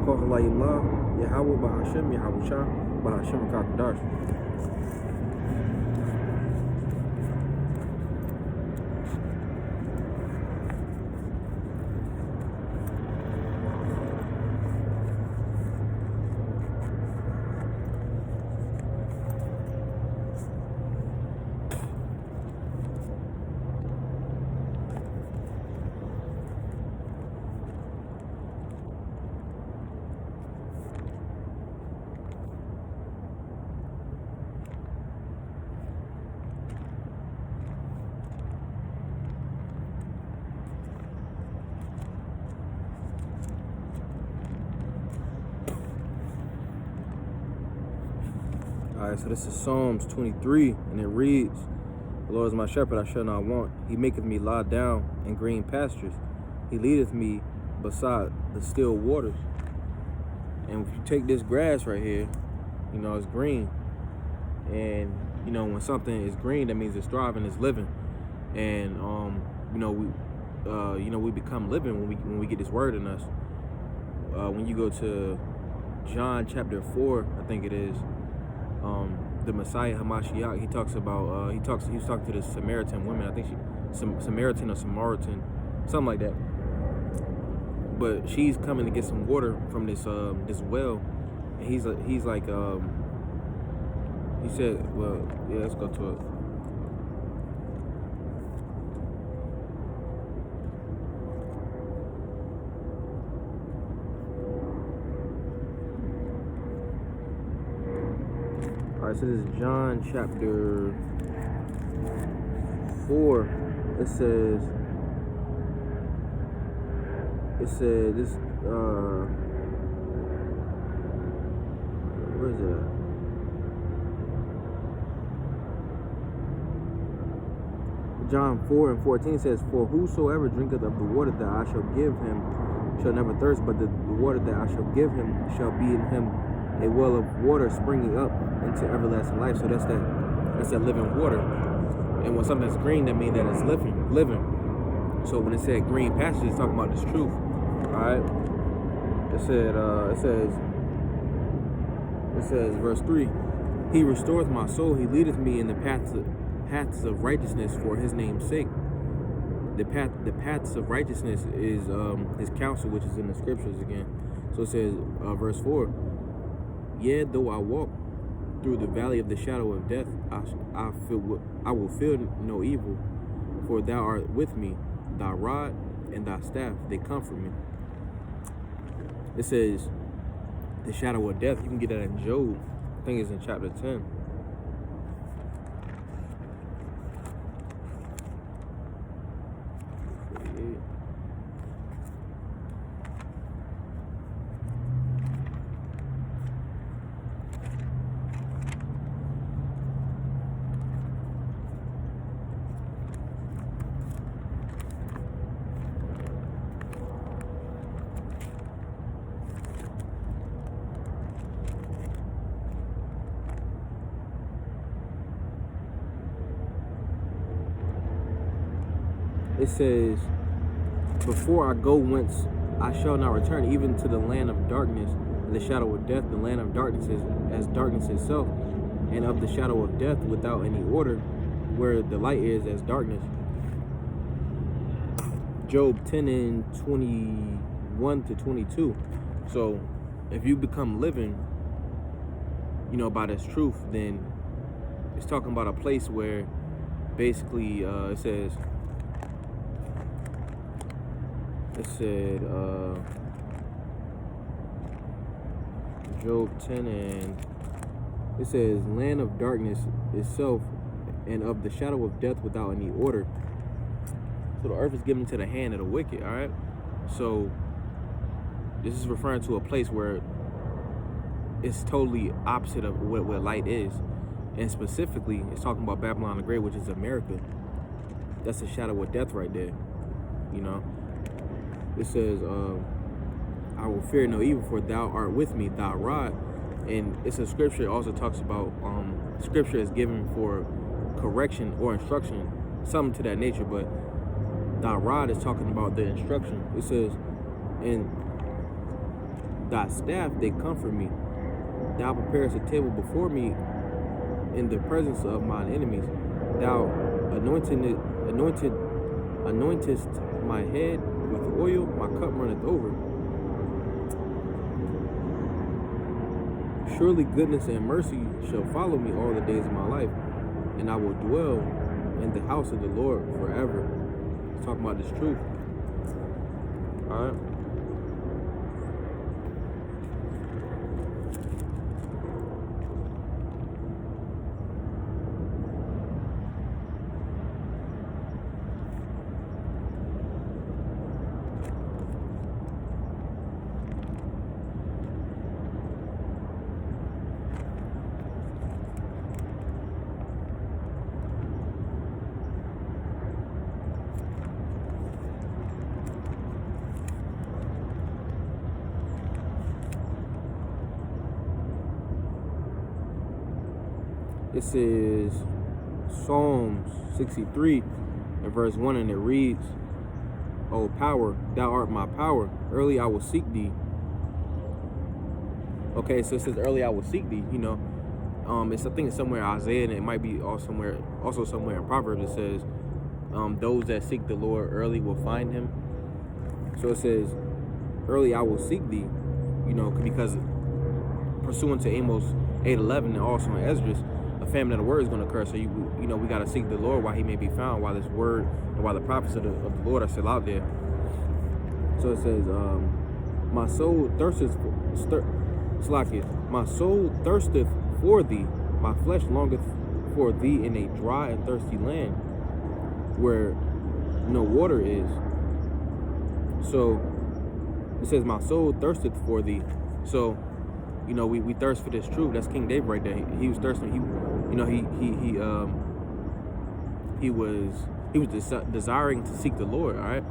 Kohalayimlah, Yahweh Bahashem, Yahweh Bahashem Kakadash. Alright, so this is Psalms 23, and it reads, "The Lord is my shepherd, I shall not want. He maketh me lie down in green pastures. He leadeth me beside the still waters." And if you take this grass right here, you know, it's green. And, you know, when something is green, that means it's thriving, it's living. And, we become living when we get this word in us. When you go to John chapter 4, I think it is, the Messiah Hamashiach, he talks about, he was talking to this Samaritan woman. I think Samaritan or Samaritan, something like that. But she's coming to get some water from this well, and he's like, he said, well, yeah, let's go to it. All right, so this is John chapter 4. It said this, where is it at? John 4:14 says, "For whosoever drinketh of the water that I shall give him shall never thirst, but the water that I shall give him shall be in him a well of water springing up into everlasting life." So that's that living water. And when something's green, that means that it's living. So when it said green pastures, it's talking about this truth. All right. It says verse 3, "He restoreth my soul. He leadeth me in the paths of righteousness for his name's sake." The paths of righteousness is his counsel, which is in the scriptures again. So it says, verse 4, "Yea, though I walk through the valley of the shadow of death, I will fear no evil, for thou art with me, thy rod and thy staff, they comfort me." It says the shadow of death. You can get that in Job. I think it's in chapter 10. It says, "Before I go whence I shall not return, even to the land of darkness and the shadow of death." The land of darkness is as darkness itself, and of the shadow of death without any order, where the light is as darkness. Job 10:21-22. So if you become living, you know, by this truth, then it's talking about a place where basically it said Job 10, and it says land of darkness itself and of the shadow of death without any order. So the earth is given to the hand of the wicked. All right, so this is referring to a place where it's totally opposite of what light is, and specifically it's talking about Babylon the Great, which is America. That's the shadow of death right there, you know. It says, "I will fear no evil, for thou art with me, thy rod." And it's a scripture. It also talks about scripture is given for correction or instruction, something to that nature. But thy rod is talking about the instruction. It says, "And thy staff, they comfort me. Thou preparest a table before me in the presence of mine enemies. Thou anointest my head with oil, my cup runneth over. Surely goodness and mercy shall follow me all the days of my life, and I will dwell in the house of the Lord forever. Let's talk about this truth. All right. It says Psalms 63 and verse 1, and it reads, O power, thou art my power. Early I will seek thee. Okay, so it says early I will seek thee. You know, I think it's somewhere in Isaiah, and it might be also somewhere in Proverbs. It says, those that seek the Lord early will find him. So it says, early I will seek thee. You know, because pursuant to Amos 8:11 and also in Esdras, a famine of the word is going to occur. So you know, we got to seek the Lord while he may be found, while this word and while the prophets of the Lord are still out there. So it says, my soul thirsteth for thee, my flesh longeth for thee in a dry and thirsty land where no water is. So it says, my soul thirsteth for thee. So, you know, we thirst for this truth. That's King David right there. He was thirsting. He was desiring to seek the Lord. All right.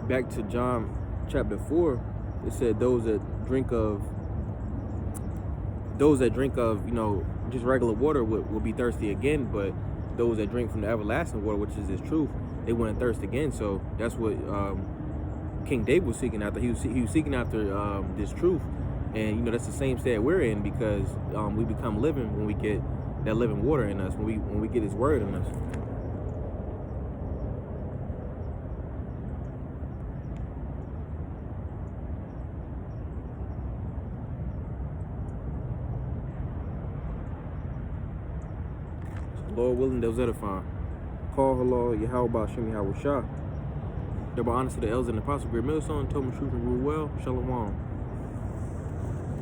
Back to John chapter 4, it said those that drink of you know, just regular water will be thirsty again, but those that drink from the everlasting water, which is this truth, they wouldn't thirst again. So that's what King David was seeking after. He was seeking after this truth. And, you know, that's the same state we're in, because we become living when we get that living water in us, when we get his word in us. So, Lord willing, those edifying. Call halal, Yahweh Shem Yahweh Shah. Double honor to the elders and the apostle, Great Millstone, told me truth and rule well. Shalom.